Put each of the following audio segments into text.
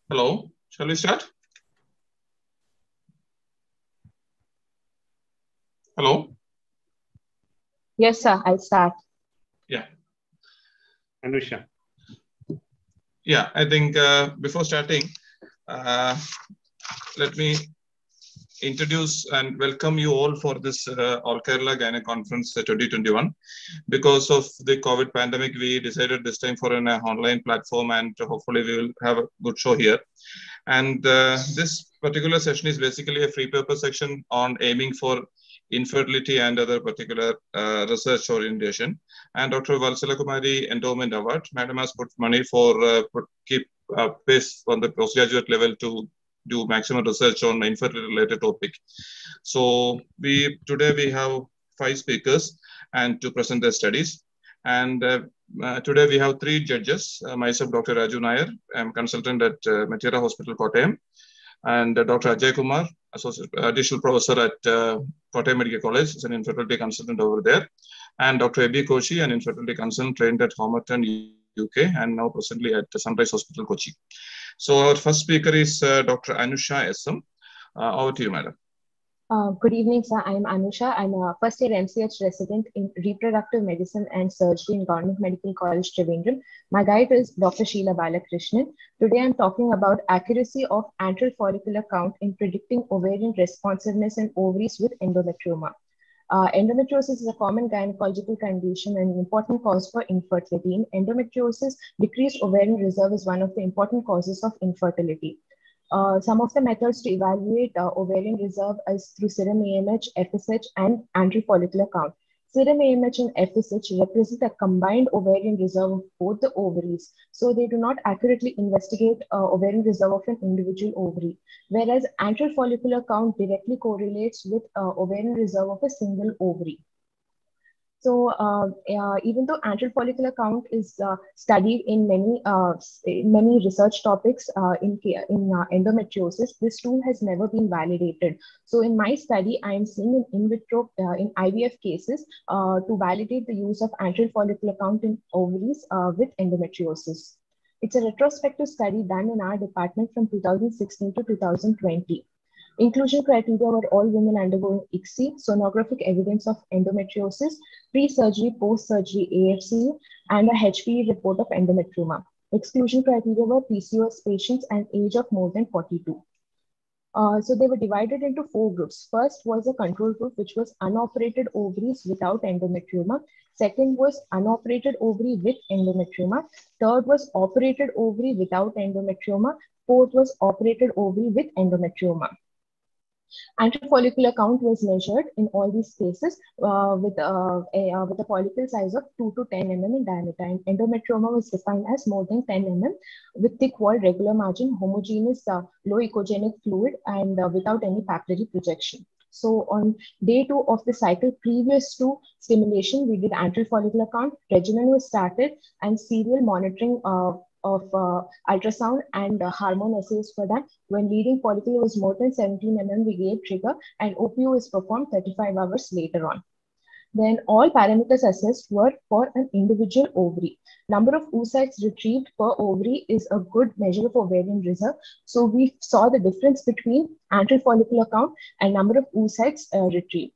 Hello, shall we start? Hello? Yes, sir, I'll start. Yeah. Anusha. Yeah, I think before starting, let me introduce and welcome you all for this All Kerala Gynae Conference 2021. Because of the COVID pandemic, we decided this time for an online platform, and hopefully we will have a good show here. And this particular session is basically a free paper section on aiming for infertility and other particular research orientation. And Dr. Valsala Kumari Endowment Award, Madam has put money for keep pace on the postgraduate level to do maximum research on infertility related topic. So today we have 5 speakers and to present their studies. And today we have 3 judges. Myself, Dr. Raju Nair. I'm consultant at Matira Hospital, Kottayam. And Dr. Ajay Kumar, additional professor at Kottayam Medical College, is an infertility consultant over there. And Dr. Abhi Koshi, an infertility consultant trained at Homerton, UK, and now presently at Sunrise Hospital, Kochi. So our first speaker is Dr. Anusha SM. Over to you, madam. Good evening, sir. I'm Anusha. I'm a first-year MCH resident in reproductive medicine and surgery in Government Medical College, Trivandrum. My guide is Dr. Sheila Balakrishnan. Today, I'm talking about accuracy of antral follicular count in predicting ovarian responsiveness in ovaries with endometrioma. Endometriosis is a common gynecological condition and an important cause for infertility. In endometriosis, decreased ovarian reserve is one of the important causes of infertility. Some of the methods to evaluate ovarian reserve is through serum AMH, FSH, and antral follicular count. Serum AMH and FSH represent a combined ovarian reserve of both the ovaries, so they do not accurately investigate ovarian reserve of an individual ovary, whereas antral follicular count directly correlates with ovarian reserve of a single ovary. So even though antral follicular count is studied in many research topics in endometriosis, this tool has never been validated. So in my study, I am seeing an in vitro in IVF cases to validate the use of antral follicular count in ovaries with endometriosis. It's a retrospective study done in our department from 2016 to 2020. Inclusion criteria were all women undergoing ICSI, sonographic evidence of endometriosis, pre-surgery, post-surgery AFC, and a HPE report of endometrioma. Exclusion criteria were PCOS patients and age of more than 42. So they were divided into 4 groups. First was a control group, which was unoperated ovaries without endometrioma. Second was unoperated ovary with endometrioma. Third was operated ovary without endometrioma. Fourth was operated ovary with endometrioma. Antral follicular count was measured in all these cases with a follicle size of 2 to 10 mm in diameter. And endometrioma was defined as more than 10 mm with thick wall, regular margin, homogeneous, low echogenic fluid, and without any papillary projection. So on day 2 of the cycle, previous to stimulation, we did antral follicular count. Regimen was started and serial monitoring of ultrasound and hormone assays for that. When leading follicle was more than 17 mm, we gave trigger, and OPO is performed 35 hours later on. Then all parameters assessed were for an individual ovary. Number of oocytes retrieved per ovary is a good measure of ovarian reserve. So we saw the difference between antral follicular count and number of oocytes retrieved.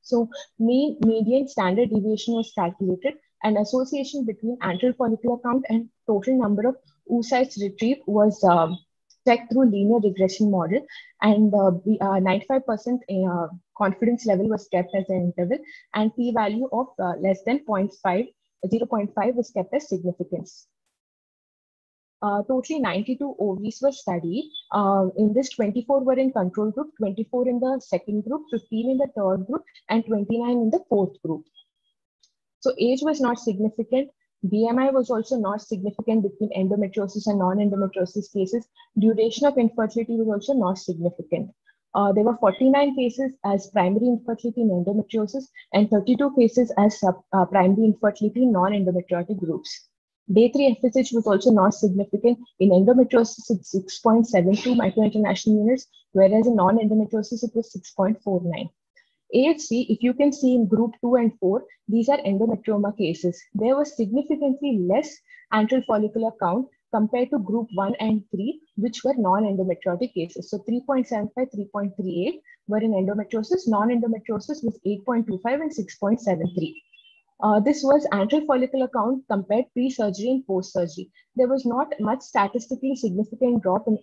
So mean, median, standard deviation was calculated. An association between antral follicular count and total number of oocytes retrieved was checked through linear regression model, and 95% confidence level was kept as an interval, and p-value of less than 0.5 was kept as significance. Totally 92 ovaries were studied. In this, 24 were in control group, 24 in the second group, 15 in the third group, and 29 in the fourth group. So age was not significant. BMI was also not significant between endometriosis and non-endometriosis cases. Duration of infertility was also not significant. There were 49 cases as primary infertility in endometriosis and 32 cases as primary infertility in non-endometriotic groups. Day 3 FSH was also not significant. In endometriosis, it's 6.72 micro-international units, whereas in non-endometriosis, it was 6.49. AHC, if you can see in group 2 and 4, these are endometrioma cases. There was significantly less antral follicular count compared to group 1 and 3, which were non-endometriotic cases. So 3.75, 3.38 were in endometriosis. Non-endometriosis was 8.25 and 6.73. This was antral follicular count compared pre-surgery and post-surgery. There was not much statistically significant drop in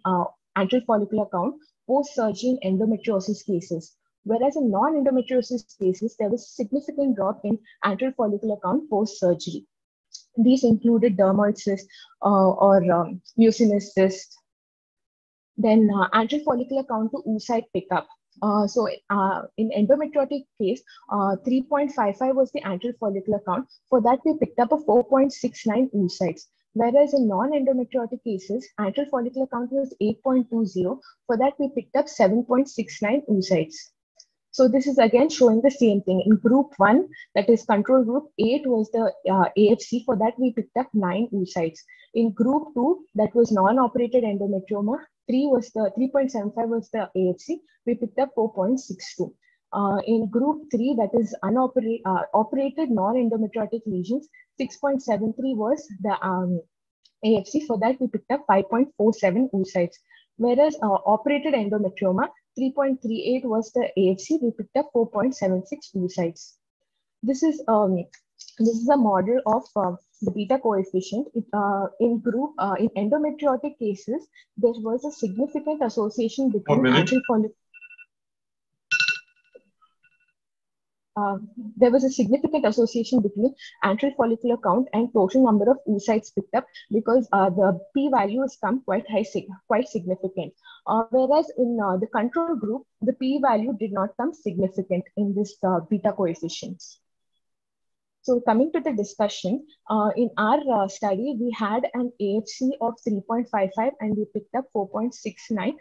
antral follicular count post-surgery in endometriosis cases. Whereas in non-endometriosis cases, there was a significant drop in antral follicular count post-surgery. These included dermoid cyst or mucinous cyst. Then antral follicular count to oocyte pickup. In endometriotic case, 3.55 was the antral follicular count. For that, we picked up a 4.69 oocytes. Whereas in non-endometriotic cases, antral follicular count was 8.20. For that, we picked up 7.69 oocytes. So this is again showing the same thing. In group 1, that is control group, 8 was the AFC. For that, we picked up 9 oocytes. In group 2, that was non-operated endometrioma, 3.75 was the AFC. We picked up 4.62. In group 3, that is operated non-endometriotic lesions, 6.73 was the AFC. For that, we picked up 5.47 oocytes. Whereas operated endometrioma, 3.38 was the AFC. We picked up 4.76 oocytes. This is a model of the beta coefficient. In endometriotic cases, there was a significant association between antral follicular. There was a significant association between antral follicular count and total number of oocytes picked up, because the p-value has come quite significant. Whereas in the control group, the p-value did not come significant in this beta coefficients. So coming to the discussion, in our study, we had an AFC of 3.55 and we picked up 4.69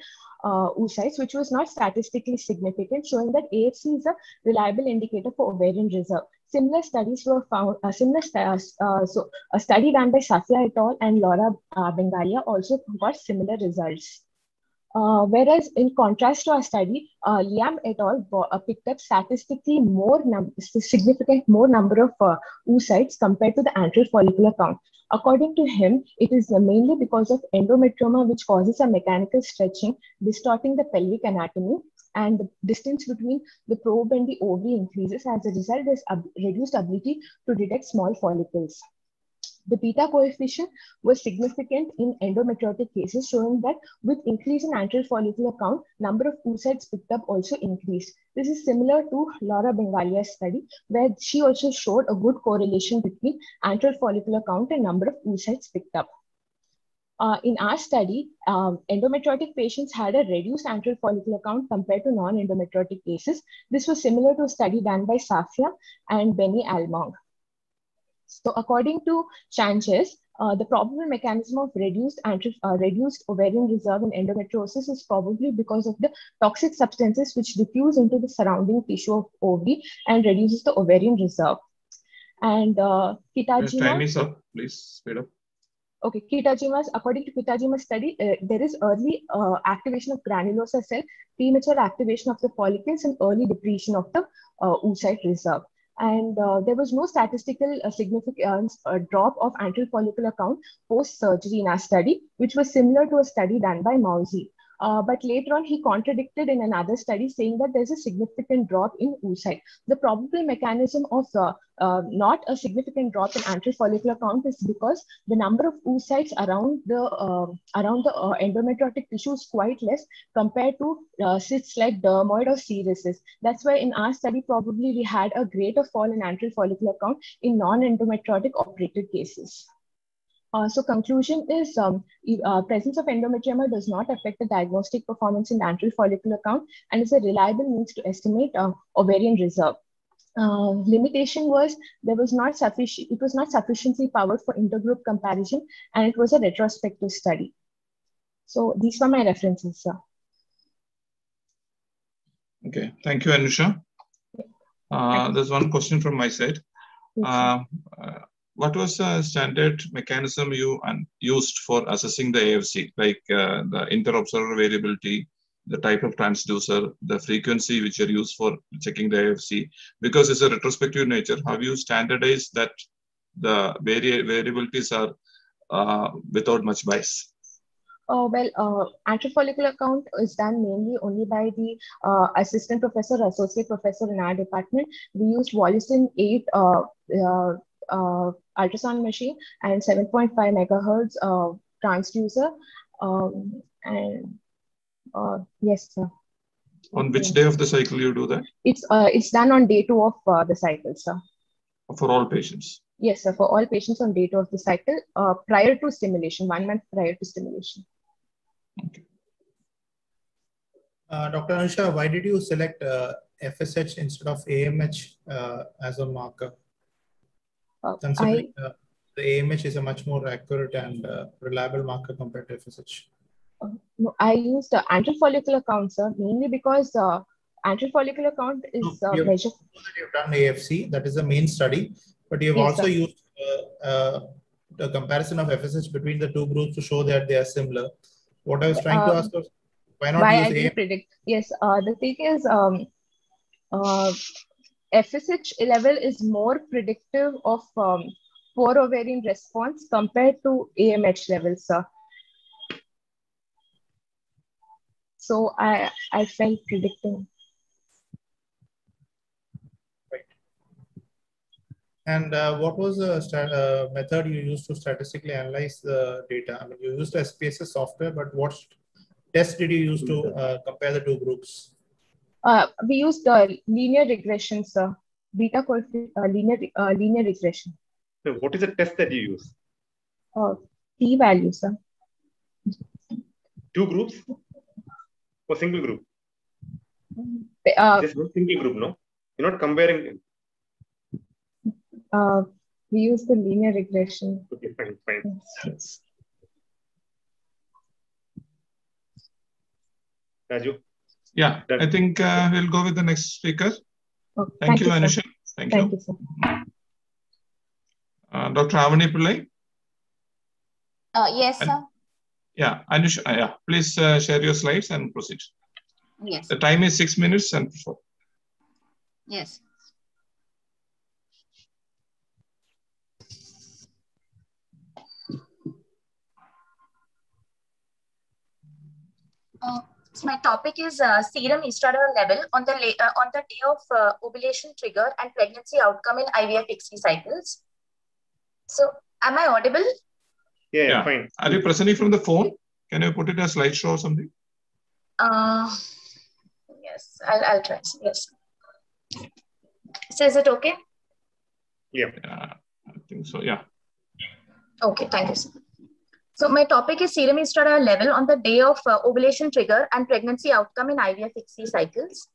oocytes, which was not statistically significant, showing that AFC is a reliable indicator for ovarian reserve. Similar studies were found, a study done by Safia et al. And Laura Bengalia also got similar results. Whereas in contrast to our study, Liam et al. Picked up statistically significant more number of oocytes compared to the antral follicular count. According to him, it is mainly because of endometrioma, which causes a mechanical stretching, distorting the pelvic anatomy, and the distance between the probe and the ovary increases. As a result, there's reduced ability to detect small follicles. The beta coefficient was significant in endometriotic cases, showing that with increase in antral follicular count, number of oocytes picked up also increased. This is similar to Laura Bengalia's study, where she also showed a good correlation between antral follicular count and number of oocytes picked up. In our study, endometriotic patients had a reduced antral follicular count compared to non-endometriotic cases. This was similar to a study done by Safia and Benny Almong. So according to Sanchez, the probable mechanism of reduced ovarian reserve in endometriosis is probably because of the toxic substances which diffuse into the surrounding tissue of ovary and reduces the ovarian reserve. And Kitajima... Time is up, please speed up. Okay, according to Kitajima's study, there is early activation of granulosa cell, premature activation of the follicles, and early depletion of the oocyte reserve. And there was no statistical significance drop of antral follicular count post-surgery in our study, which was similar to a study done by Mousy. But later on, he contradicted in another study, saying that there's a significant drop in oocyte. The probable mechanism of not a significant drop in antral follicular count is because the number of oocytes around the endometriotic tissue is quite less compared to cysts like dermoid or serous. That's why in our study, probably we had a greater fall in antral follicular count in non-endometriotic operated cases. So conclusion is presence of endometrioma does not affect the diagnostic performance in the antral follicular count and is a reliable means to estimate ovarian reserve. Limitation was it was not sufficiently powered for intergroup comparison, and it was a retrospective study. So these were my references, sir. Okay, thank you, Anusha. There's one question from my side. What was the standard mechanism you used for assessing the AFC, like the inter-observer variability, the type of transducer, the frequency which are used for checking the AFC? Because it's a retrospective nature, have you standardized that the variabilities are without much bias? Antral follicular count is done mainly only by the assistant professor or associate professor in our department. We used Wollaston 8 ultrasound machine and 7.5 megahertz transducer. And yes, sir. On which day of the cycle you do that? It's done on day 2 of the cycle, sir. For all patients? Yes, sir. For all patients on day 2 of the cycle, prior to stimulation, 1 month prior to stimulation. Okay. Dr. Anusha, why did you select FSH instead of AMH as a marker? Considering the AMH is a much more accurate and reliable marker compared to FSH. No, I used the antral follicular count, sir, mainly because antral follicular count is measured. You've done AFC, that is the main study, but you've also used the comparison of FSH between the two groups to show that they are similar. What I was trying to ask was, why not use AMH? Predict? Yes, the thing is, FSH level is more predictive of poor ovarian response compared to AMH levels, sir. So I felt predicting. Right. And what was the method you used to statistically analyze the data? I mean, you used SPSS software, but what test did you use to compare the two groups? We used linear regression, sir. Beta coefficient linear regression. So what is the test that you use? P-value, sir. Two groups or single group? Just one single group, no? You're not comparing. We use the linear regression. Okay, fine. Yes. Raju? Yeah, I think we'll go with the next speaker. Okay. Thank you, Anusha. Thank you, sir. Dr. Avani Pillai? Yes, sir. Yeah, Anusha, please share your slides and proceed. Yes. The time is 6 minutes and 4. Yes. So my topic is serum estradiol level on the day of ovulation trigger and pregnancy outcome in IVF ICSI cycles. So, am I audible? Yeah, fine. Are you presenting from the phone? Can you put it as slideshow or something? Yes, I'll try. Yes. So, is it okay? Yeah. I think so. Yeah. Okay, thank you, sir. So my topic is serum estradiol level on the day of ovulation trigger and pregnancy outcome in IVF ICSI cycles.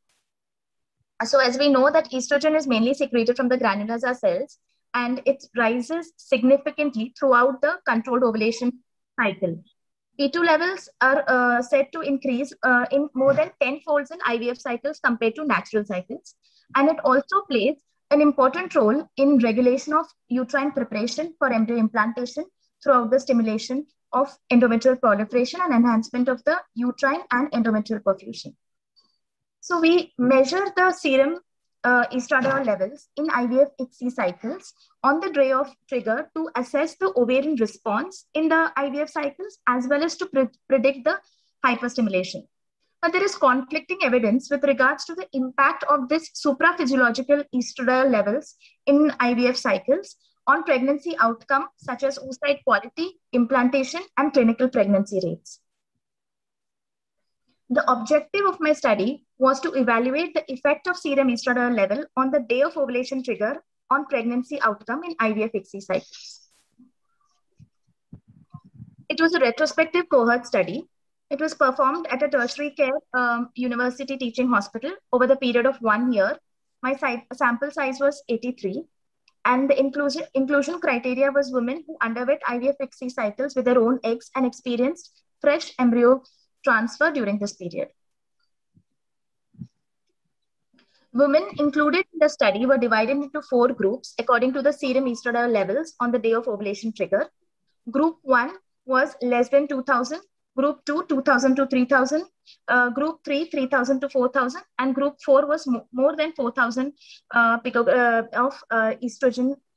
So as we know that estrogen is mainly secreted from the granulosa cells and it rises significantly throughout the controlled ovulation cycle. T2 levels are said to increase in more than 10 folds in IVF cycles compared to natural cycles. And it also plays an important role in regulation of uterine preparation for embryo implantation throughout the stimulation of endometrial proliferation and enhancement of the uterine and endometrial perfusion. So we measure the serum estradiol levels in IVF ICSI cycles on the day of trigger to assess the ovarian response in the IVF cycles as well as to predict the hyperstimulation. But there is conflicting evidence with regards to the impact of this supraphysiological estradiol levels in IVF cycles on pregnancy outcome such as oocyte quality, implantation, and clinical pregnancy rates. The objective of my study was to evaluate the effect of serum estradiol level on the day of ovulation trigger on pregnancy outcome in IVF ICSI cycles. It was a retrospective cohort study. It was performed at a tertiary care university teaching hospital over the period of 1 year. My sample size was 83. And the inclusion criteria was women who underwent IVF ICSI cycles with their own eggs and experienced fresh embryo transfer during this period. Women included in the study were divided into 4 groups according to the serum estradiol levels on the day of ovulation trigger. Group 1 was less than 2,000, Group 2, 2,000 to 3,000, Group 3, 3,000 to 4,000, and Group 4 was more than 4,000 of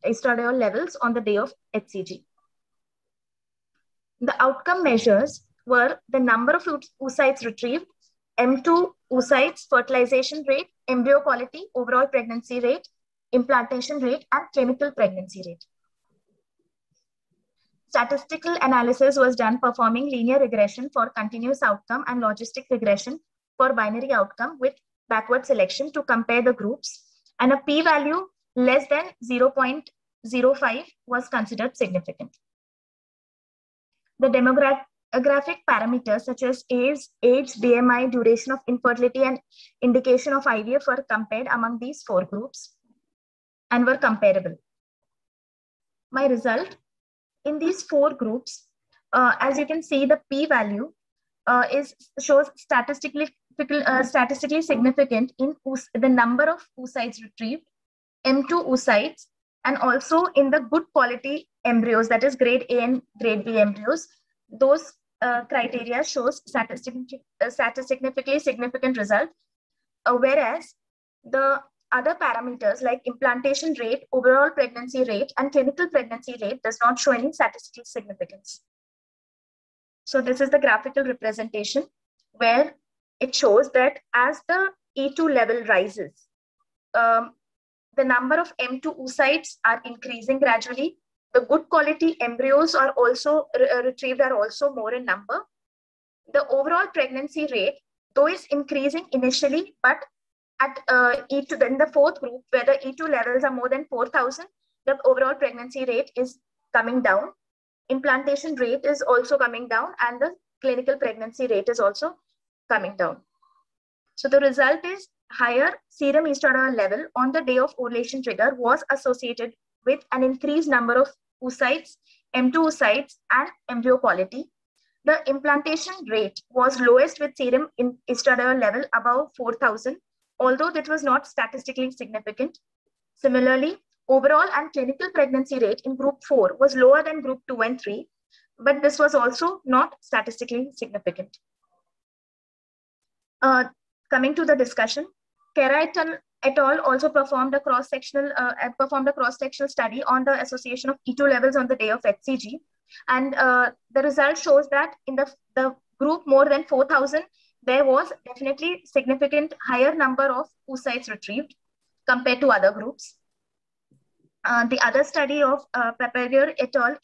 estradiol levels on the day of HCG. The outcome measures were the number of oocytes retrieved, M2 oocytes, fertilization rate, embryo quality, overall pregnancy rate, implantation rate, and clinical pregnancy rate. Statistical analysis was done performing linear regression for continuous outcome and logistic regression for binary outcome with backward selection to compare the groups, and a p-value less than 0.05 was considered significant. The demographic parameters such as age, BMI, duration of infertility, and indication of IVF were compared among these 4 groups and were comparable. My result in these 4 groups, as you can see, the p-value shows statistically significant in the number of oocytes retrieved, M2 oocytes, and also in the good quality embryos, that is grade A and grade B embryos. Those criteria shows statistically significant result, whereas the other parameters like implantation rate, overall pregnancy rate, and clinical pregnancy rate does not show any statistical significance. So this is the graphical representation where it shows that as the E2 level rises, the number of M2 oocytes are increasing gradually. The good quality embryos are also retrieved are also more in number. The overall pregnancy rate, though, is increasing initially, but at E2, then the 4th group, where the E2 levels are more than 4,000, the overall pregnancy rate is coming down. Implantation rate is also coming down, and the clinical pregnancy rate is also coming down. So the result is higher serum estradiol level on the day of ovulation trigger was associated with an increased number of oocytes, M2 oocytes, and embryo quality. The implantation rate was lowest with serum estradiol level above 4,000, although that was not statistically significant. Similarly, overall and clinical pregnancy rate in group 4 was lower than group 2 and 3, but this was also not statistically significant. Coming to the discussion, Kera et al. Also performed a cross-sectional study on the association of E2 levels on the day of HCG, and the result shows that in the group more than 4,000, there was definitely significant higher number of oocytes retrieved compared to other groups. The other study of Papaver et al.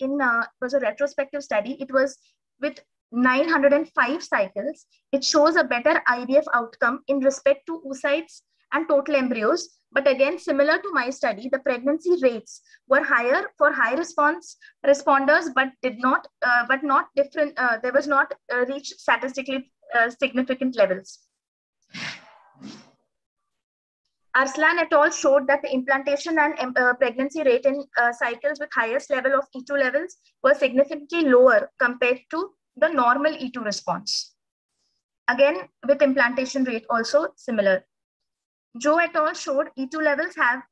Was a retrospective study. It was with 905 cycles. It shows a better IVF outcome in respect to oocytes and total embryos. But again, similar to my study, the pregnancy rates were higher for high responders, but not different. There was not reached statistically significant levels. Arslan et al. Showed that the implantation and pregnancy rate in cycles with highest level of E2 levels were significantly lower compared to the normal E2 response. Again, with implantation rate also similar. Joe et al. Showed E2 levels have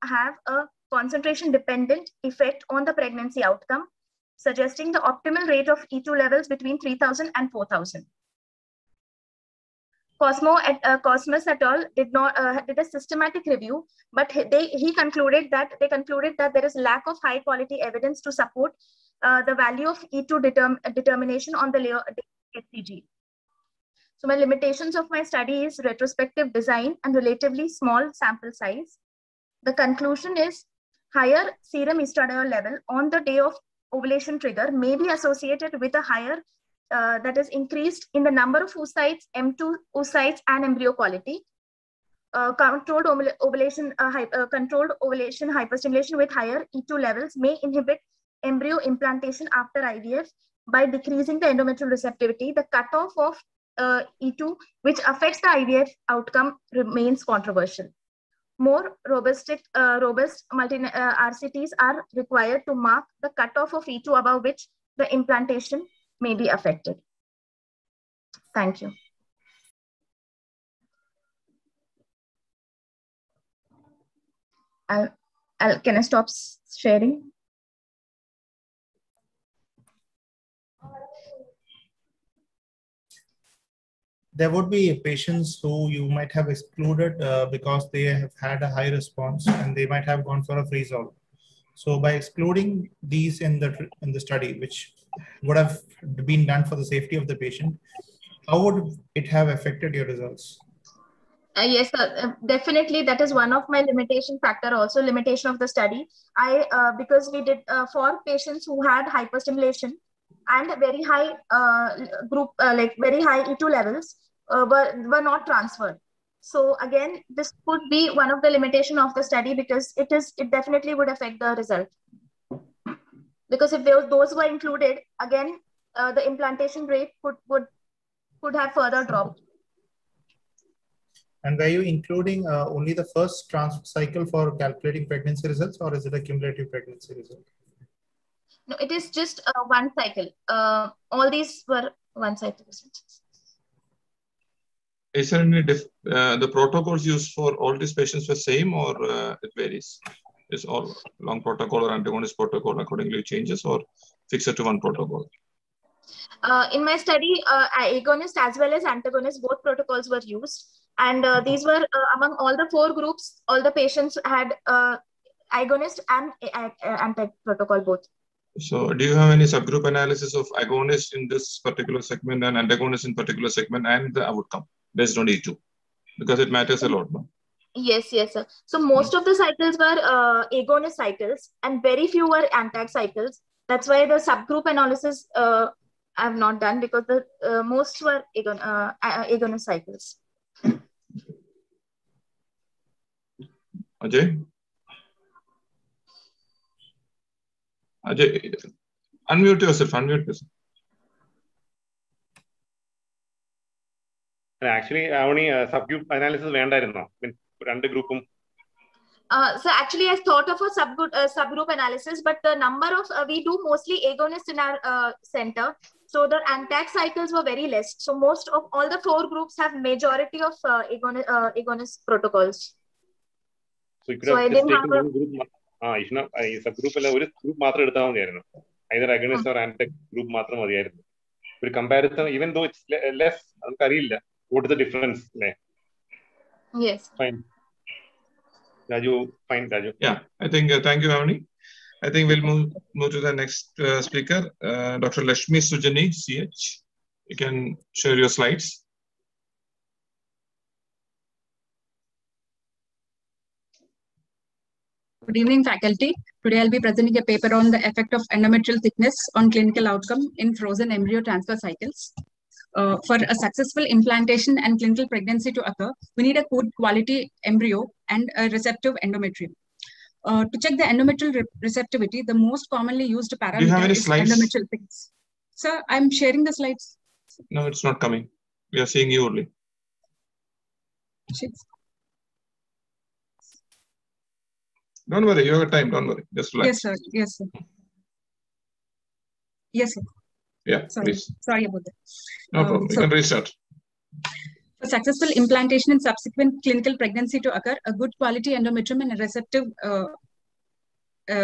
a concentration dependent effect on the pregnancy outcome, suggesting the optimal rate of E2 levels between 3,000 and 4,000. Cosmos et al. Did a systematic review, but they concluded that there is lack of high quality evidence to support the value of E2 determination on the layer HCG. So my limitations of my study is retrospective design and relatively small sample size. The conclusion is higher serum estradiol level on the day of ovulation trigger may be associated with a higher that is increased in the number of oocytes, M2 oocytes, and embryo quality. Controlled ovulation hyperstimulation with higher E2 levels may inhibit embryo implantation after IVF by decreasing the endometrial receptivity. The cutoff of E2, which affects the IVF outcome, remains controversial. More robust RCTs are required to mark the cutoff of E2 above which the implantation may be affected. Thank you. Can I stop sharing? There would be patients who you might have excluded because they have had a high response and they might have gone for a freeze-all. So by excluding these in the study, which would have been done for the safety of the patient, how would it have affected your results? Yes, definitely. That is one of my limitation factor, also limitation of the study. Because we did for patients who had hyperstimulation and very high like very high E2 levels were not transferred. So again, this could be one of the limitation of the study, because it definitely would affect the result. Because if those were included, again, the implantation rate could have further dropped. And were you including only the first cycle for calculating pregnancy results, or is it a cumulative pregnancy result? No, it is just one cycle. All these were one cycle results. Is there any the protocols used for all these patients were same, or it varies? Is all long protocol or antagonist protocol accordingly changes, or fixed to one protocol? In my study, agonist as well as antagonist, both protocols were used. And these were among all the 4 groups, all the patients had agonist and antagonist protocol both. So do you have any subgroup analysis of agonist in this particular segment and antagonist in particular segment and the outcome based on E2? Because it matters a lot, no? Yes, yes, sir. So most of the cycles were agonist cycles and very few were antagonist cycles. That's why the subgroup analysis I have not done, because the most were agonist cycles. Ajay? Ajay, unmute yourself, Actually, only subgroup analysis vendarino in two group. So actually, I thought of a subgroup analysis, but the number of we do mostly agonists in our center, so the antagonist cycles were very less. So most of all the 4 groups have majority of agonist protocols. So you could have just taken one group. If not, subgroup group matra either agonist or antagonist group matra. For comparison, even though it's less, what is the difference? Yes. Fine. Raju, fine, Raju. Yeah, I think, thank you, Avani. I think we'll move to the next speaker, Dr. Lashmi Sujani, CH. You can share your slides. Good evening, faculty. Today I'll be presenting a paper on the effect of endometrial thickness on clinical outcome in frozen embryo transfer cycles. For a successful implantation and clinical pregnancy to occur, we need a good quality embryo and a receptive endometrium. To check the endometrial receptivity, the most commonly used parameter is endometrial thickness. Sir, I'm sharing the slides. No, it's not coming. We are seeing you only. Don't worry, you have time. Don't worry. Just relax. Yes, sir. Yes, sir. Yes, sir. Yeah, sorry. Please. Sorry about that. No problem. You can restart. For successful implantation and subsequent clinical pregnancy to occur, a good quality endometrium and a receptive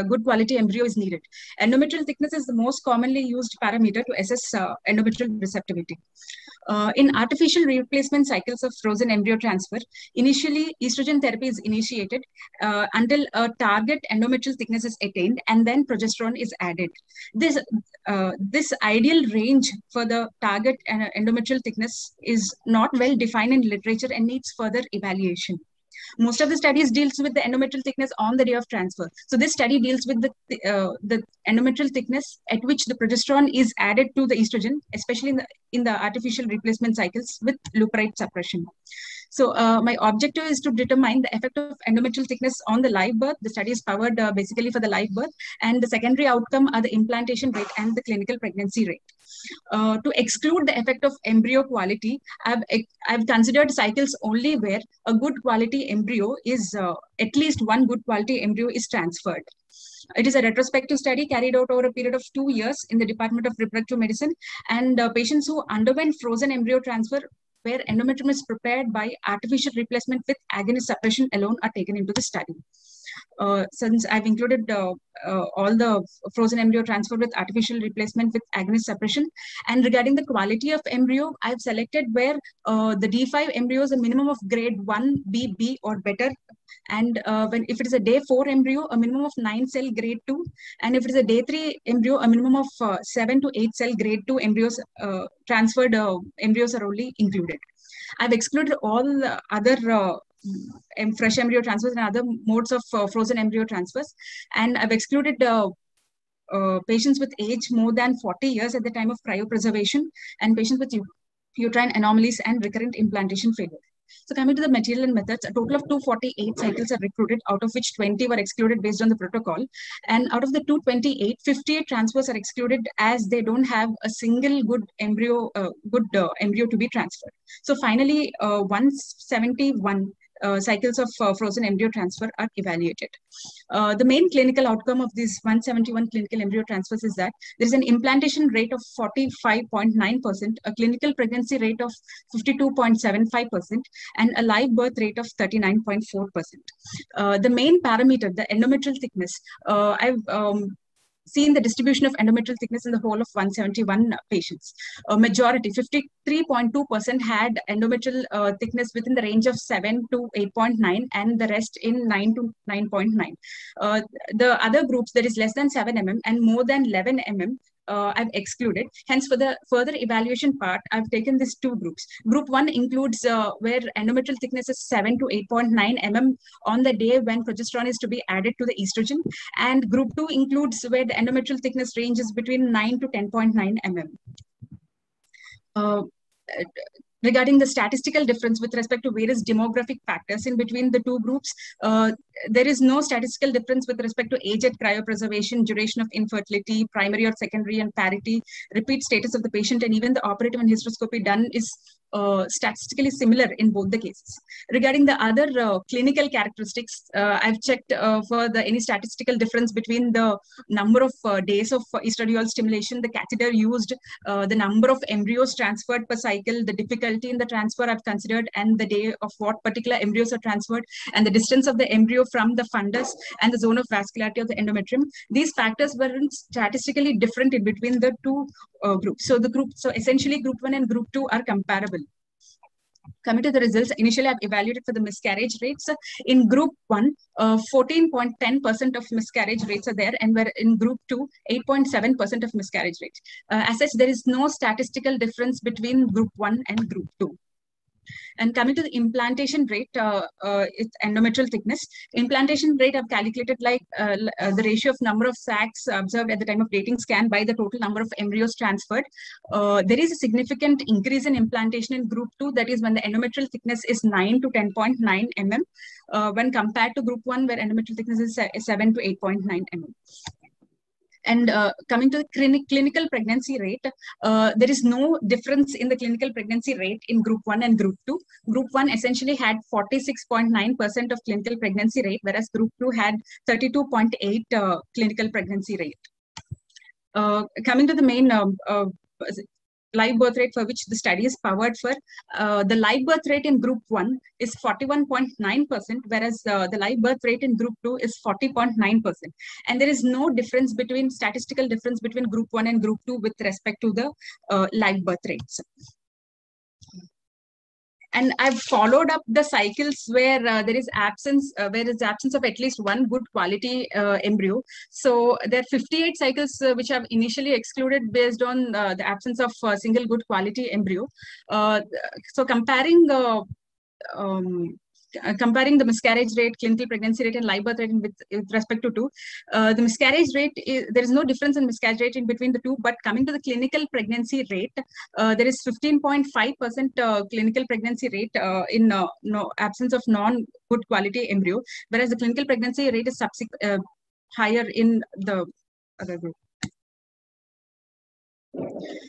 good quality embryo is needed. Endometrial thickness is the most commonly used parameter to assess endometrial receptivity. In artificial replacement cycles of frozen embryo transfer, initially estrogen therapy is initiated until a target endometrial thickness is attained, and then progesterone is added. This ideal range for the target endometrial thickness is not well defined in literature and needs further evaluation. Most of the studies deals with the endometrial thickness on the day of transfer. So this study deals with the endometrial thickness at which the progesterone is added to the estrogen, especially in the artificial replacement cycles with leupride suppression. So my objective is to determine the effect of endometrial thickness on the live birth. The study is powered basically for the live birth, and the secondary outcome are the implantation rate and the clinical pregnancy rate. To exclude the effect of embryo quality, I've considered cycles only where a good quality embryo is, at least one good quality embryo is transferred. It is a retrospective study carried out over a period of 2 years in the Department of Reproductive Medicine, and patients who underwent frozen embryo transfer where endometrium is prepared by artificial replacement with agonist suppression alone are taken into the study. since I've included all the frozen embryo transfer with artificial replacement with agonist suppression. And regarding the quality of embryo, I've selected where the D5 embryo is a minimum of grade 1B, B or better. And if it is a day 4 embryo, a minimum of 9 cell grade 2. And if it is a day 3 embryo, a minimum of 7 to 8 cell grade 2 embryos, transferred embryos are only included. I've excluded all other fresh embryo transfers and other modes of frozen embryo transfers. And I've excluded patients with age more than 40 years at the time of cryopreservation and patients with uterine anomalies and recurrent implantation failure. So coming to the material and methods, a total of 248 cycles are recruited, out of which 20 were excluded based on the protocol. And out of the 228, 58 transfers are excluded as they don't have a single good embryo to be transferred. So finally, 171 cycles of frozen embryo transfer are evaluated. The main clinical outcome of these 171 clinical embryo transfers is that there is an implantation rate of 45.9%, a clinical pregnancy rate of 52.75%, and a live birth rate of 39.4%. The main parameter, the endometrial thickness, I've seen the distribution of endometrial thickness in the whole of 171 patients. A majority, 53.2%, had endometrial thickness within the range of 7 to 8.9, and the rest in 9 to 9.9. The other groups, that is less than 7 mm and more than 11 mm, I've excluded. Hence, for the further evaluation part, I've taken these two groups. Group 1 includes where endometrial thickness is 7 to 8.9 mm on the day when progesterone is to be added to the estrogen. And group 2 includes where the endometrial thickness ranges between 9 to 10.9 mm. Regarding the statistical difference with respect to various demographic factors in between the two groups, there is no statistical difference with respect to age at cryopreservation, duration of infertility, primary or secondary, and parity, repeat status of the patient, and even the operative and hysteroscopy done is statistically similar in both the cases. Regarding the other clinical characteristics, I've checked for any statistical difference between the number of days of estradiol stimulation, the catheter used, the number of embryos transferred per cycle, the difficulty in the transfer I've considered, and the day of what particular embryos are transferred, and the distance of the embryo from the fundus and the zone of vascularity of the endometrium. These factors weren't statistically different in between the two groups. So essentially group 1 and group 2 are comparable. Coming to the results, initially I've evaluated for the miscarriage rates. In group 1, 14.10% of miscarriage rates are there, and where in group 2, 8.7% of miscarriage rates. As such, there is no statistical difference between group 1 and group 2. And coming to the implantation rate, it's endometrial thickness. Implantation rate I've calculated like the ratio of number of sacs observed at the time of dating scan by the total number of embryos transferred. There is a significant increase in implantation in group 2, that is when the endometrial thickness is 9 to 10.9 mm, when compared to group 1 where endometrial thickness is 7 to 8.9 mm. And coming to the clinical pregnancy rate, there is no difference in the clinical pregnancy rate in group 1 and group 2. Group 1 essentially had 46.9% of clinical pregnancy rate, whereas group 2 had 32.8% clinical pregnancy rate. Coming to the main live birth rate for which the study is powered for, the live birth rate in group 1 is 41.9%, whereas the live birth rate in group 2 is 40.9%. And there is no difference between statistical difference between group 1 and group 2 with respect to the live birth rates. And I've followed up the cycles where there is absence of at least one good quality embryo. So there are 58 cycles which I've initially excluded based on the absence of a single good quality embryo. So comparing the miscarriage rate, clinical pregnancy rate, and live birth rate with respect to two, the miscarriage rate, there is no difference in miscarriage rate in between the two, but coming to the clinical pregnancy rate, there is 15.5% clinical pregnancy rate in absence of non-good quality embryo, whereas the clinical pregnancy rate is higher in the other group.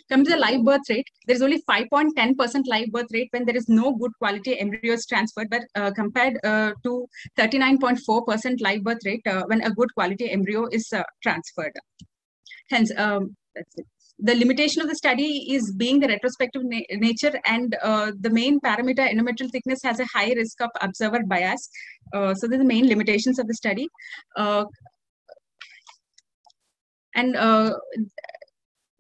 Coming to the live birth rate, there is only 5.10% live birth rate when there is no good quality embryos transferred, but compared to 39.4% live birth rate when a good quality embryo is transferred. Hence, that's it. The limitation of the study is being the retrospective nature, and the main parameter endometrial thickness has a high risk of observer bias. So these are the main limitations of the study.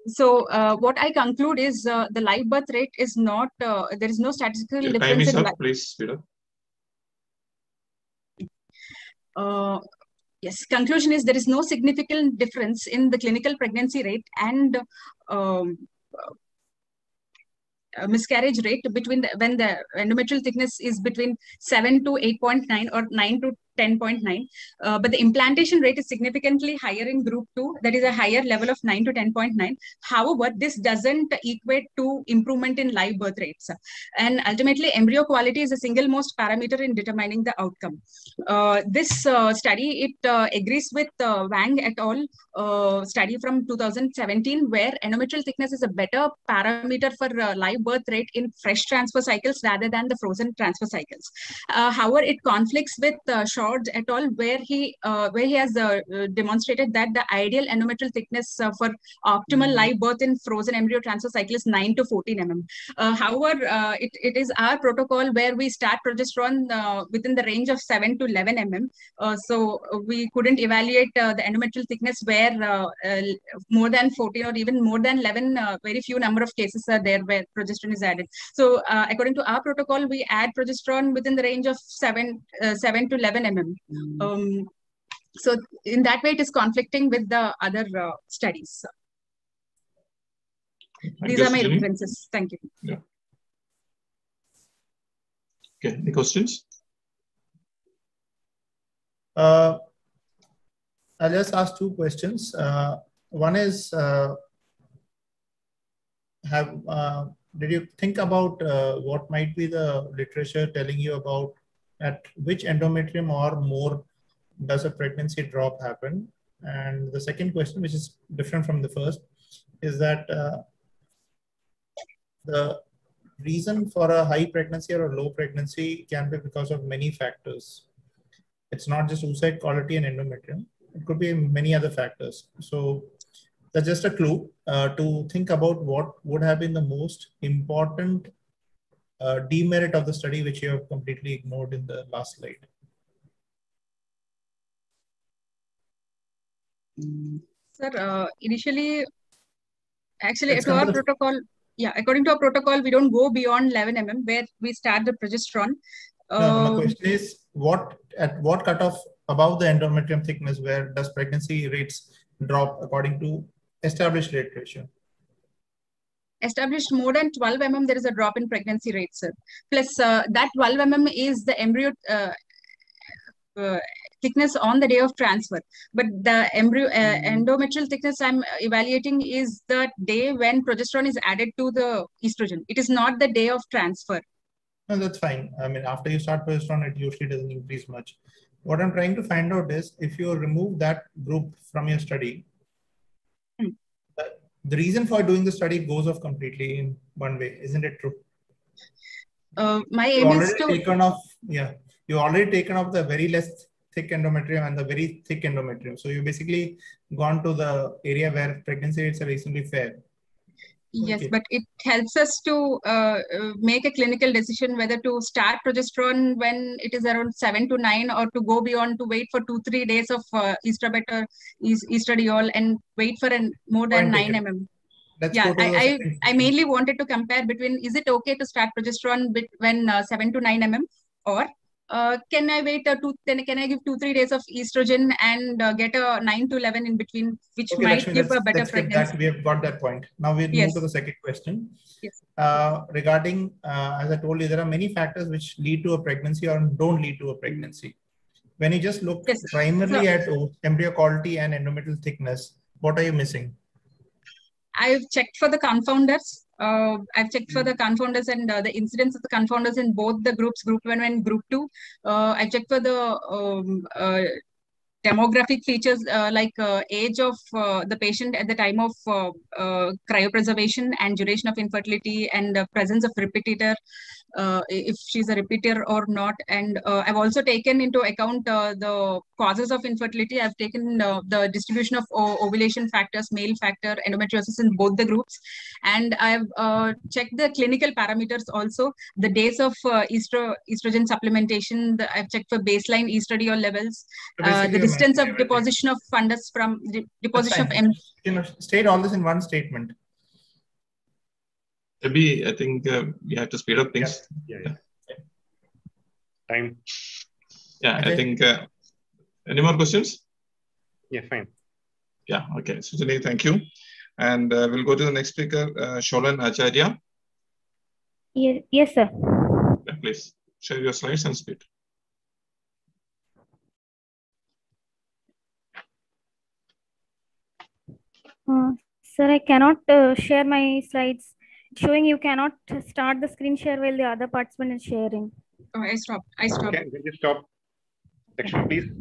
So what I conclude is the live birth rate is not, there is no statistical difference. Time is up, please speed up. Yes, conclusion is there is no significant difference in the clinical pregnancy rate and miscarriage rate between when the endometrial thickness is between 7 to 8.9 or 9 to 10.9, but the implantation rate is significantly higher in group 2, that is a higher level of 9 to 10.9. However, this doesn't equate to improvement in live birth rates. And ultimately, embryo quality is the single most parameter in determining the outcome. This study, it agrees with Wang et al. Study from 2017, where endometrial thickness is a better parameter for live birth rate in fresh transfer cycles rather than the frozen transfer cycles. However, it conflicts with Shorts et al., where he has demonstrated that the ideal endometrial thickness for optimal live birth in frozen embryo transfer cycle is 9 to 14 mm. However, it is our protocol where we start progesterone within the range of 7 to 11 mm. So we couldn't evaluate the endometrial thickness where more than 14 or even more than 11, very few number of cases are there where progesterone is added. So according to our protocol, we add progesterone within the range of 7 to 11 mm. So in that way, it is conflicting with the other studies. These are my references. Thank you. Yeah. Okay, any questions? I'll just ask two questions. One is, did you think about what might be the literature telling you about at which endometrium or more does a pregnancy drop happen? And the second question, which is different from the first, is that the reason for a high pregnancy or a low pregnancy can be because of many factors. It's not just oocyte quality and endometrium. It could be many other factors. So that's just a clue to think about what would have been the most important demerit of the study, which you have completely ignored in the last slide. Sir, initially, actually, to our protocol, according to our protocol, we don't go beyond 11 mm where we start the progesterone. No, my question is, at what cutoff above the endometrium thickness where does pregnancy rates drop according to established literature? Established more than 12 mm, there is a drop in pregnancy rate, sir. Plus, that 12 mm is the embryo thickness on the day of transfer. But the embryo endometrial thickness I'm evaluating is the day when progesterone is added to the estrogen. It is not the day of transfer. No, that's fine. I mean, after you start progesterone, it usually doesn't increase much. What I'm trying to find out is if you remove that group from your study, the reason for doing the study goes off completely in one way. Isn't it true? My aim is to... You already taken off the very less thick endometrium and the very thick endometrium. So you basically gone to the area where pregnancy rates are reasonably fair. Yes, okay. But it helps us to make a clinical decision whether to start progesterone when it is around 7 to 9 or to go beyond to wait for 2-3 days of estradiol and wait for more than 9 mm. I mainly wanted to compare between, is it okay to start progesterone when 7 to 9 mm or can I wait can I give 2-3 days of estrogen and get a 9 to 11 in between, which might Lakshmi, give a better pregnancy? We have got that point. Now we'll move to the second question. Yes. Regarding, as I told you, there are many factors which lead to a pregnancy or don't lead to a pregnancy. When you just look primarily at embryo quality and endometrial thickness, what are you missing? I've checked for the confounders. I've checked for the confounders and the incidence of the confounders in both the groups, group 1 and group 2. I checked for the demographic features like age of the patient at the time of cryopreservation and duration of infertility and presence of repetitor. if she's a repeater or not. And I've also taken into account the causes of infertility. I've taken the distribution of ovulation factors, male factor, endometriosis in both the groups. And I've checked the clinical parameters also, the days of estrogen supplementation. I've checked for baseline estradiol levels, the distance of deposition of fundus from deposition of state all this in one statement. Maybe I think we have to speed up things. Yeah. Time. Yeah, I think. Any more questions? Yeah, fine. Yeah, okay. Sujani, thank you. And we'll go to the next speaker, Sholan Acharya. Yes, sir. Yeah, please share your slides and speak. Sir, I cannot share my slides. It's showing you cannot start the screen share while the other participant is sharing. Oh, I stopped. Okay, can you stop section, please?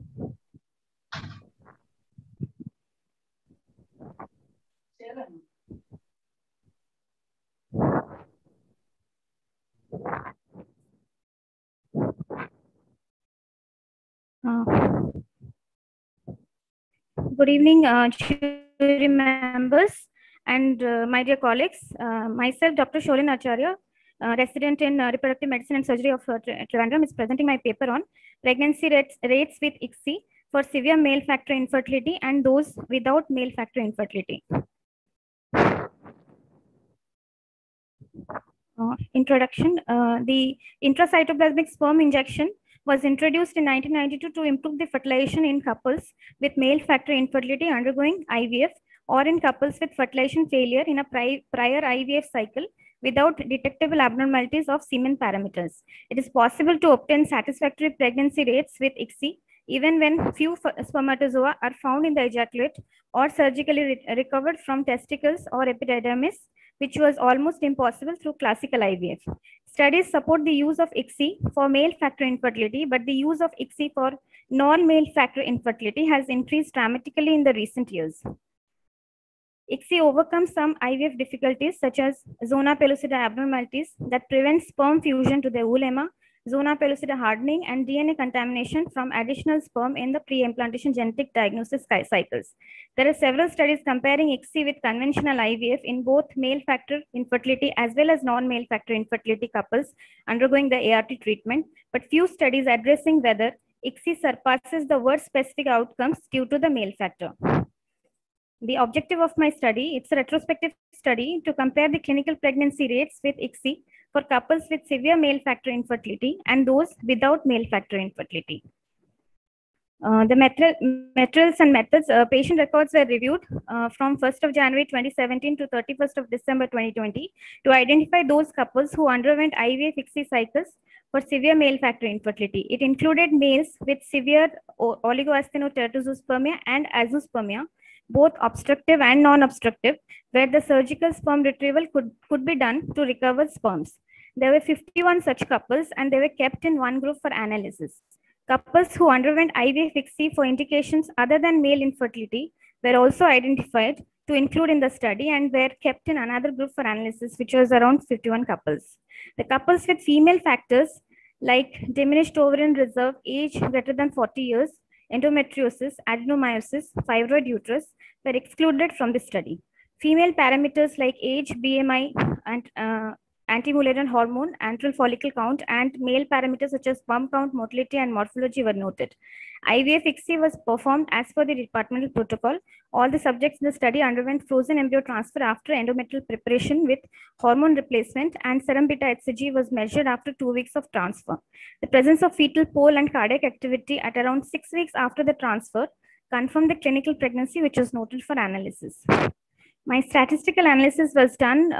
Good evening, jury members and my dear colleagues. Myself, Dr. Sholan Acharya, resident in reproductive medicine and surgery of Trivandrum, is presenting my paper on pregnancy rates with ICSI for severe male factor infertility and those without male factor infertility. Introduction. The intracytoplasmic sperm injection was introduced in 1992 to improve the fertilization in couples with male factor infertility undergoing IVF or in couples with fertilization failure in a prior IVF cycle without detectable abnormalities of semen parameters. It is possible to obtain satisfactory pregnancy rates with ICSI even when few spermatozoa are found in the ejaculate or surgically recovered from testicles or epididymis, which was almost impossible through classical IVF. Studies support the use of ICSI for male factor infertility, but the use of ICSI for non-male factor infertility has increased dramatically in the recent years. ICSI overcomes some IVF difficulties such as zona pellucida abnormalities that prevent sperm fusion to the oolemma, zona pellucida hardening, and DNA contamination from additional sperm in the pre-implantation genetic diagnosis cycles. There are several studies comparing ICSI with conventional IVF in both male factor infertility as well as non-male factor infertility couples undergoing the ART treatment, but few studies addressing whether ICSI surpasses the worst specific outcomes due to the male factor. The objective of my study, it's a retrospective study to compare the clinical pregnancy rates with ICSI for couples with severe male factor infertility and those without male factor infertility. The materials and methods, patient records were reviewed from 1st of January 2017 to 31st of December 2020 to identify those couples who underwent IVF ICSI cycles for severe male factor infertility. It included males with severe oligoasthenoteratozoospermia and azoospermia, both obstructive and non-obstructive, where the surgical sperm retrieval could be done to recover sperms. There were 51 such couples and they were kept in one group for analysis. Couples who underwent IVF ICSI for indications other than male infertility were also identified to include in the study and were kept in another group for analysis, which was around 51 couples. The couples with female factors like diminished ovarian reserve, age greater than 40 years, endometriosis, adenomyosis, fibroid uterus were excluded from the study. Female parameters like age, BMI, and anti-Mullerian hormone, antral follicle count, and male parameters such as sperm count, motility, and morphology were noted. IVF ICSI was performed as per the departmental protocol. All the subjects in the study underwent frozen embryo transfer after endometrial preparation with hormone replacement, and serum beta HCG was measured after 2 weeks of transfer. The presence of fetal pole and cardiac activity at around 6 weeks after the transfer confirmed the clinical pregnancy, which was noted for analysis. My statistical analysis was done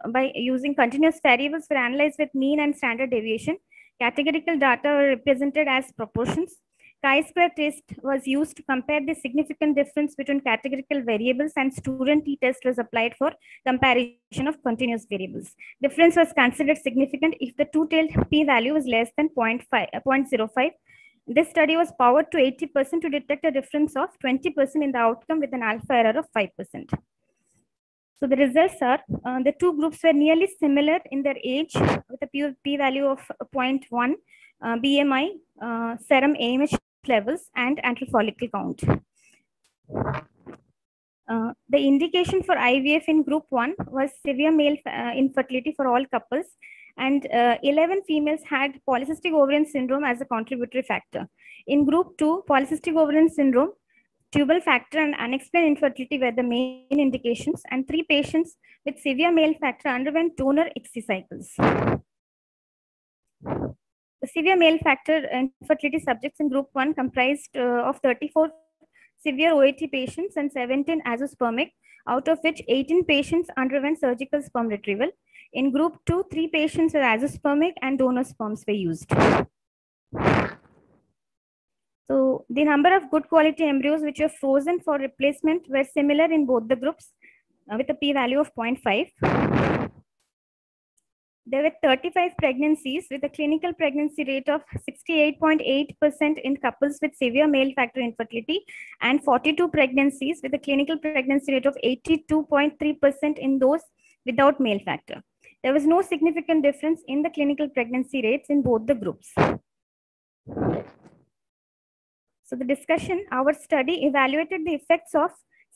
by using continuous variables were analyzed with mean and standard deviation. Categorical data were represented as proportions. Chi-square test was used to compare the significant difference between categorical variables, and student t-test was applied for comparison of continuous variables. Difference was considered significant if the two-tailed p-value was less than 0.05. This study was powered to 80% to detect a difference of 20% in the outcome with an alpha error of 5%. So the results are the two groups were nearly similar in their age with a p-value of 0.1, BMI, serum AMH levels, and antral follicle count. The indication for IVF in group 1 was severe male infertility for all couples, and 11 females had polycystic ovarian syndrome as a contributory factor. In group 2, polycystic ovarian syndrome, tubal factor, and unexplained infertility were the main indications, and 3 patients with severe male factor underwent donor ICSI cycles. The severe male factor infertility subjects in group 1 comprised of 34 severe OAT patients and 17 azoospermic, out of which 18 patients underwent surgical sperm retrieval. In group 2, 3 patients with azoospermic and donor sperms were used. So the number of good quality embryos which were frozen for replacement were similar in both the groups with a p-value of 0.5. There were 35 pregnancies with a clinical pregnancy rate of 68.8% in couples with severe male factor infertility, and 42 pregnancies with a clinical pregnancy rate of 82.3% in those without male factor. There was no significant difference in the clinical pregnancy rates in both the groups. So the discussion, our study evaluated the effects of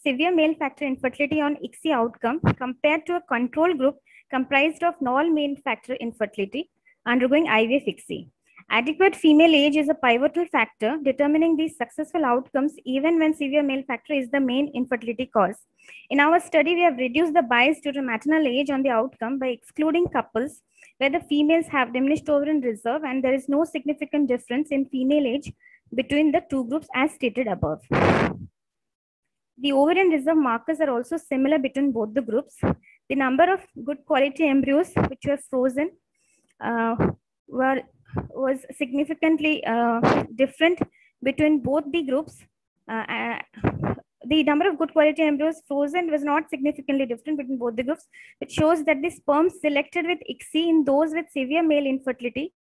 severe male factor infertility on ICSI outcome compared to a control group comprised of non-male factor infertility undergoing IVF ICSI. Adequate female age is a pivotal factor determining these successful outcomes even when severe male factor is the main infertility cause. In our study, we have reduced the bias due to maternal age on the outcome by excluding couples where the females have diminished ovarian reserve and there is no significant difference in female age between the two groups as stated above. The ovarian reserve markers are also similar between both the groups. The number of good quality embryos which were frozen was significantly different between both the groups. The number of good quality embryos frozen was not significantly different between both the groups, which shows that the sperm selected with ICSI in those with severe male infertility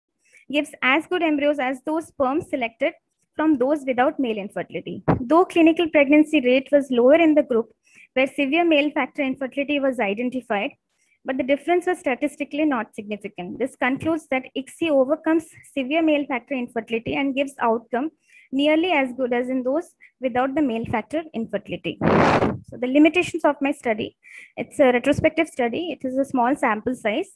gives as good embryos as those sperms selected from those without male infertility. Though clinical pregnancy rate was lower in the group where severe male factor infertility was identified, but the difference was statistically not significant. This concludes that ICSI overcomes severe male factor infertility and gives outcome nearly as good as in those without the male factor infertility. So the limitations of my study, it's a retrospective study. It is a small sample size.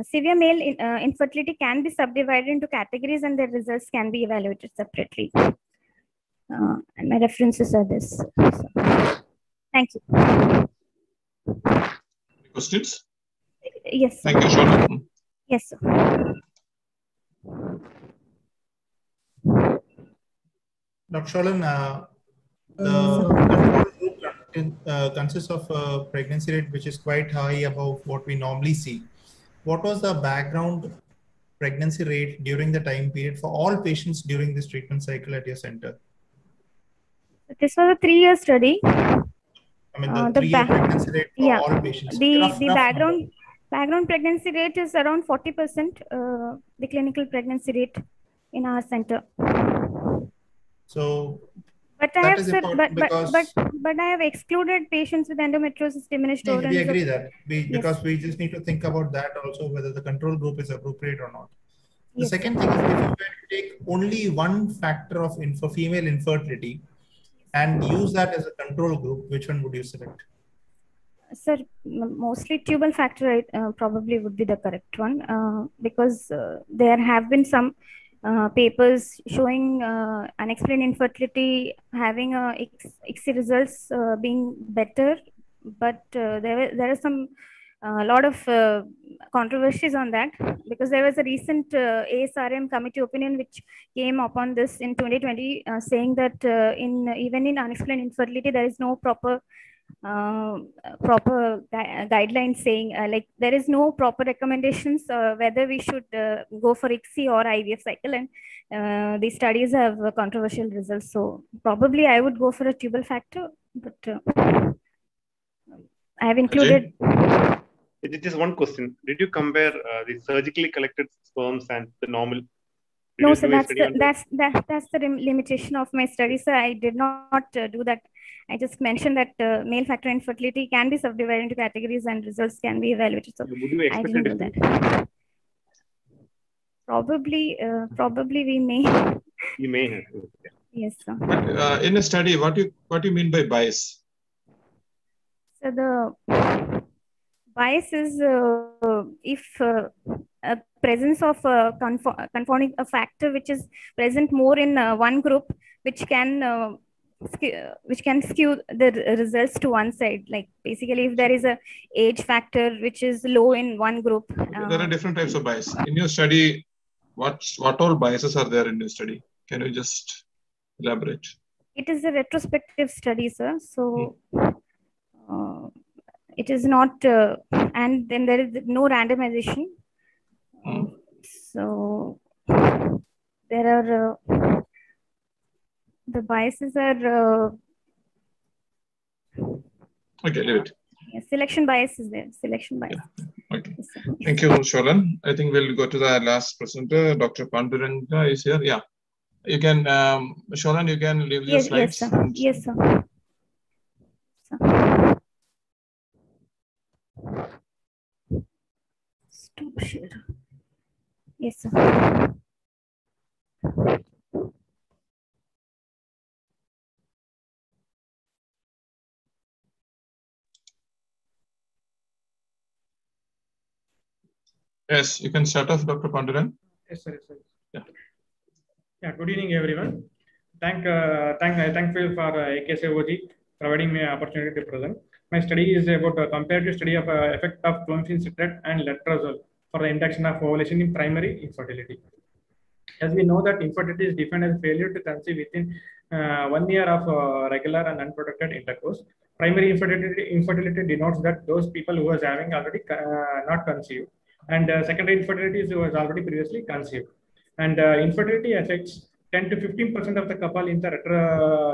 Severe male infertility can be subdivided into categories and their results can be evaluated separately. And my references are this. So, thank you. Questions? Yes, sir. Thank you, Shola. Yes, sir. Dr. Sholan, the control group consists of a pregnancy rate which is quite high above what we normally see. What was the background pregnancy rate during the time period for all patients during this treatment cycle at your center? This was a 3-year study. I mean, the 3-year pregnancy rate for all patients. The background pregnancy rate is around 40%, the clinical pregnancy rate in our center. So, but I have excluded patients with endometriosis, diminished ovarian. We agree that because we just need to think about that also, whether the control group is appropriate or not. The second thing is, if you were to take only one factor of female infertility and use that as a control group, which one would you select? Sir, mostly tubal factor probably would be the correct one because there have been some papers showing unexplained infertility having ICSI results being better, but there are some lot of controversies on that because there was a recent ASRM committee opinion which came upon this in 2020 saying that even in unexplained infertility there is no proper guidelines saying like there is no proper recommendations whether we should go for ICSI or IVF cycle, and these studies have controversial results. So probably I would go for a tubal factor, but I have included. Just one question. Did you compare the surgically collected sperms and the normal No, so that's the limitation of my study. So I did not do that. I just mentioned that male factor infertility can be subdivided into categories and results can be evaluated. So I didn't do that. Probably we may. You may have. Yes, sir. But, in a study, what do you mean by bias? So the bias is if a presence of confounding a factor which is present more in one group, which can skew the results to one side. Like basically, if there is a age factor which is low in one group. There are different types of bias in your study. What all biases are there in your study? Can you just elaborate? It is a retrospective study, sir. So it is not, and then there is no randomization. So there are the biases are. Okay, leave it. Yeah, selection bias is there. Selection bias. Yeah. Okay. Yes, thank you, Sholan. I think we'll go to the last presenter. Dr. Panduranga is here. Yeah. You can, Sholan, you can leave your slides. Yes, sir. Yes, sir. Stop share. Yes, sir. Yes, you can start off, Dr. Panduranga. Yes, sir. Yes, sir. Yeah. Yeah. Good evening, everyone. Thankful for AKSAOG providing me an opportunity to present. My study is about a comparative study of effect of clomiphene citrate and letrozole for the induction of ovulation in primary infertility. As we know that infertility is defined as failure to conceive within 1 year of regular and unprotected intercourse. Primary infertility denotes that those people who was having already not conceived, and secondary infertility is who was already previously conceived. And infertility affects 10 to 15% of the couple in the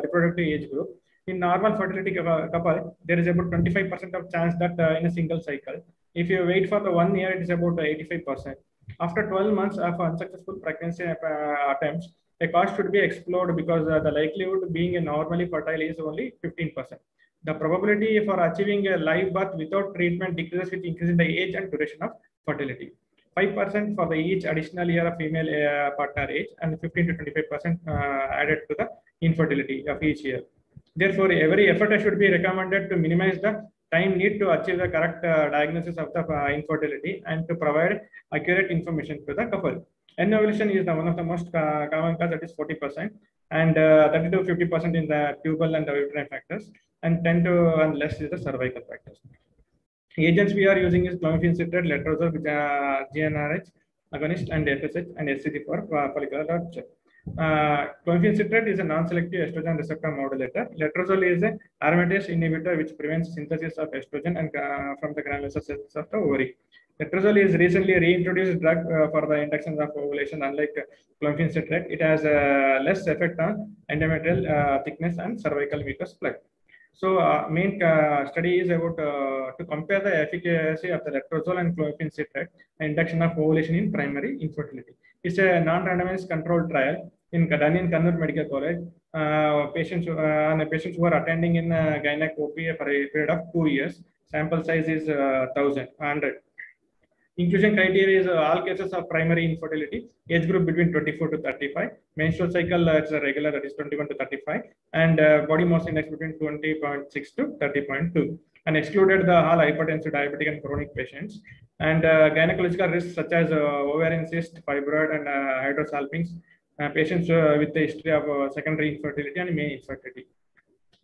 reproductive age group. In normal fertility couple, there is about 25% of chance that in a single cycle. If you wait for the 1 year, it is about 85%. After 12 months of unsuccessful pregnancy attempts, a cause should be explored because the likelihood being normally fertile is only 15%. The probability for achieving a live birth without treatment decreases with increasing the age and duration of fertility. 5% for the each additional year of female partner age, and 15 to 25% added to the infertility of each year. Therefore, every effort should be recommended to minimize the time need to achieve the correct diagnosis of the infertility and to provide accurate information to the couple. N-ovulation is one of the most common cause, that is 40%, and 30 to 50% in the tubal and the uterine factors, and 10 to and less is the cervical factors. Agents we are using is clomiphene citrate, letrozole, which are GnRH agonist, and FSH and SCG for follicular rupture. Clomiphene citrate is a non-selective estrogen receptor modulator. Letrozole is an aromatase inhibitor which prevents synthesis of estrogen and from the granular cells of the ovary. Letrozole is recently reintroduced drug for the induction of ovulation. Unlike clomiphene citrate, it has less effect on endometrial thickness and cervical mucus plug. So main study is about to compare the efficacy of the letrozole and clomiphene citrate induction of ovulation in primary infertility. It's a non-randomized controlled trial done in Kannur Medical College. Patients who are attending in gynec OP for a period of 2 years. Sample size is 1,100. Inclusion criteria is all cases of primary infertility, age group between 24 to 35, menstrual cycle it's a regular, that is 21 to 35, and body mass index between 20.6 to 30.2, and excluded the all hypertensive, diabetic, and chronic patients, and gynecological risks such as ovarian cyst, fibroid, and hydrosalpinx, patients with the history of secondary infertility and main infertility.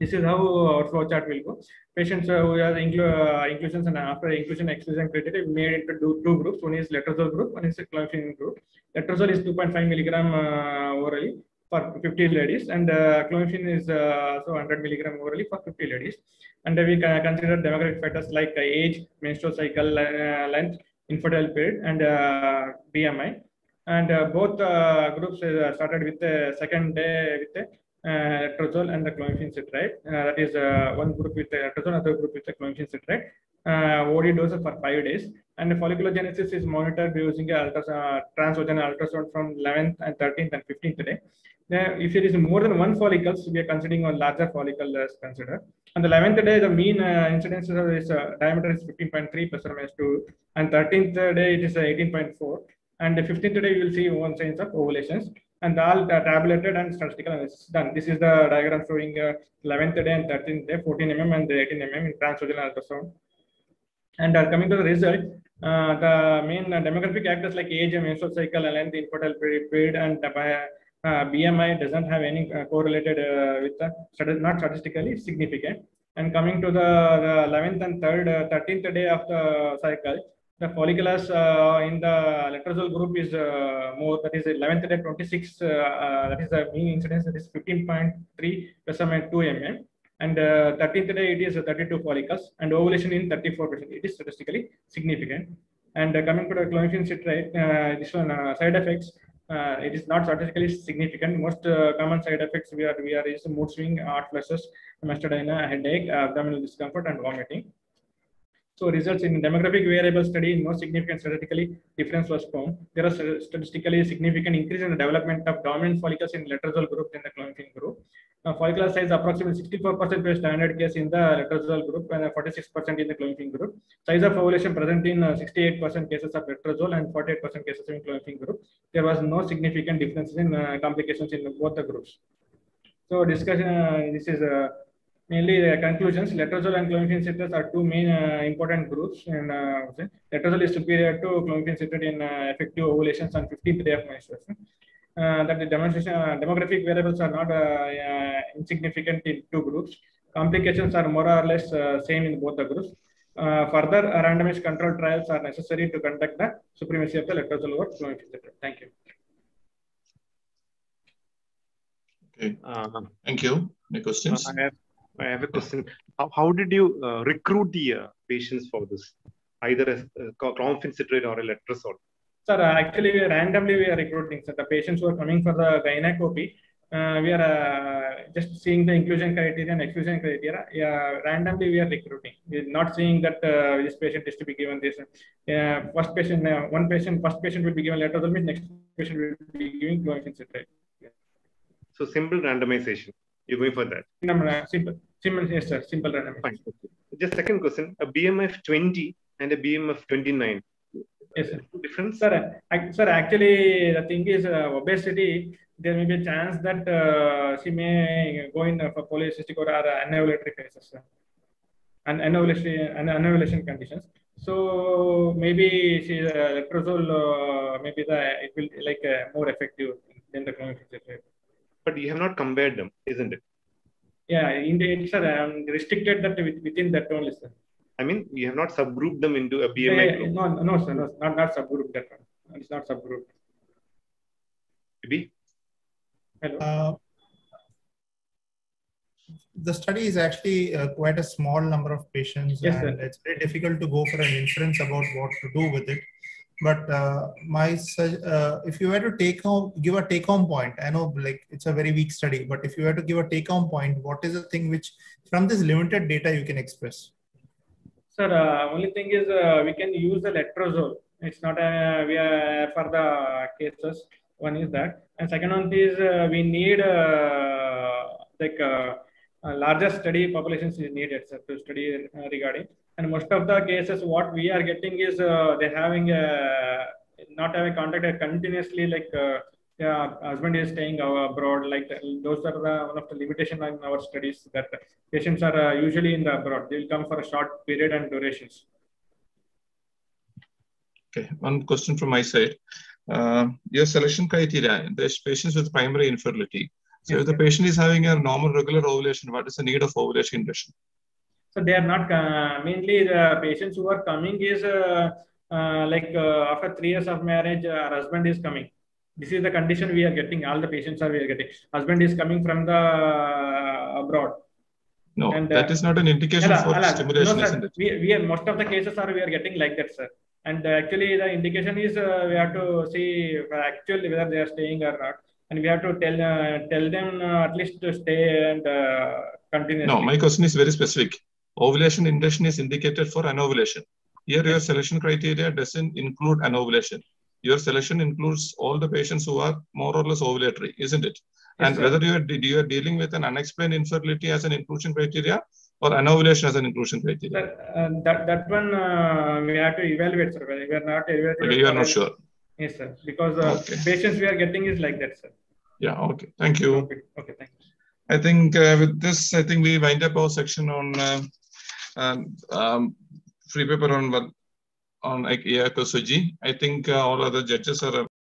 This is how our flow chart will go. Patients who have inclusions, and after inclusion exclusion criteria, we made it into two groups. One is letrozole group, one is a clomiphene group. Letrozole is 2.5 milligram orally for 50 ladies, and clomiphene is also 100 milligram orally for 50 ladies. And we consider demographic factors like age, menstrual cycle length, infertile period, and BMI. And both groups started with the second day with the letrozole and the clomiphene citrate. That is one group with the letrozole, other group with the clomiphene citrate. OD dose for 5 days. And folliculogenesis is monitored using a transvaginal ultrasound from 11th and 13th and 15th day. If there is more than one follicles, we are considering a larger follicle as considered. On the 11th day, the mean incidence is diameter is 15.3 plus or minus 2, and 13th day it is 18.4, and the 15th day you will see one signs of ovulations, and all tabulated and statistical analysis done. This is the diagram showing 11th day and 13th day, 14 mm and 18 mm in transvaginal ultrasound. And coming to the result, the main demographic factors like age, menstrual cycle, length, infertile period, and BMI doesn't have any correlated with not statistically significant. And coming to the 11th and 13th day of the cycle, the follicles in the letrozole group is more, that is 11th day 26, that is the mean incidence, that is 15.3 plus or minus 2 mm. And 13th day it is 32 follicles, and ovulation in 34%. It is statistically significant. And coming to the clomiphene citrate, this one side effects, it is not statistically significant. Most common side effects we are is mood swing, hot flushes, mastodynia, headache, abdominal discomfort, and vomiting. So results in demographic variable study, no significant statistically difference was found. There is statistically significant increase in the development of dominant follicles in letrozole group than the clomiphene group. Follicular size approximately 64% was standard case in the letrozole group and 46% in the clomiphene group. Size of ovulation present in 68% cases of letrozole and 48% cases in clomiphene group. There was no significant differences in complications in both the groups. So discussion, this is mainly the conclusions. Letrozole and clomiphene citrate are two main important groups, and letrozole is superior to clomiphene citrate in effective ovulations on 15th day of menstruation. That the demographic variables are not insignificant in two groups. Complications are more or less same in both the groups. Further randomized control trials are necessary to conduct the supremacy of the letrozole over clomiphene citrate. Thank you. Okay. Thank you. Any questions? I have a question. How did you recruit the patients for this, either as clomiphene citrate or a letrozole? Sir, actually, randomly we are recruiting. So the patients who are coming for the gynecopy, we are just seeing the inclusion criteria and exclusion criteria. Randomly we are recruiting. We are not seeing that this patient is to be given this. First patient will be given letrozole, means next patient will be giving clomiphene citrate. So simple randomization. You're going for that? Simple, yes, sir. Simple randomization. Fine. Okay. Just second question: a BMI of 20 and a BMI of 29. Yes, sir. Difference? Sir, actually, the thing is, obesity, there may be a chance that she may go in for polycystic or anovulatory phases, sir. And anovulation conditions. So maybe she letrozole, maybe it will like more effective than the clomiphene citrate. But you have not compared them, isn't it? Yeah, indeed, sir. I'm restricted that within that only, sir. I mean, you have not subgrouped them into a BMI group. No, sir. No, not subgroup that one. It's not subgroup. Maybe? Hello. The study is actually quite a small number of patients, yes, and sir. It's very difficult to go for an inference about what to do with it. But if you were to give a take-home point, I know like it's a very weak study, but if you were to give a take-home point, what is the thing which from this limited data you can express? Sir, only thing is we can use the letrozole. It's not for the cases. One is that, and second one is we need larger study populations is needed, sir, to study regarding. And most of the cases, what we are getting is they having not having contact continuously, like husband is staying abroad. Like those are one of the limitations in our studies, that patients are usually in the abroad. They will come for a short period and durations. Okay, one question from my side. Your selection criteria, there's patients with primary infertility. So yes, if the patient is having a normal regular ovulation, what is the need of ovulation induction? So they are not mainly the patients who are coming is after 3 years of marriage, our husband is coming. This is the condition we are getting. All the patients we are getting. Husband is coming from the abroad. No, and, that is not an indication for stimulation, no, sir, isn't it? We are, most of the cases we are getting like that, sir. And actually the indication is we have to see actually whether they are staying or not. And we have to tell them at least to stay and continuously. No, my question is very specific. ovulation induction is indicated for anovulation. Here, your selection criteria doesn't include anovulation. Your selection includes all the patients who are more or less ovulatory, isn't it? Yes, and sir. whether you are dealing with an unexplained infertility as an inclusion criteria or anovulation as an inclusion criteria. That one we have to evaluate, sir. We are not evaluating. Okay, you are not sure. Yes, sir. Because okay. patients we are getting is like that, sir. Yeah. Okay. Thank you. Okay. Thank you. I think with this, I think we wind up our section on free paper on IACO SOGI. I think all other judges are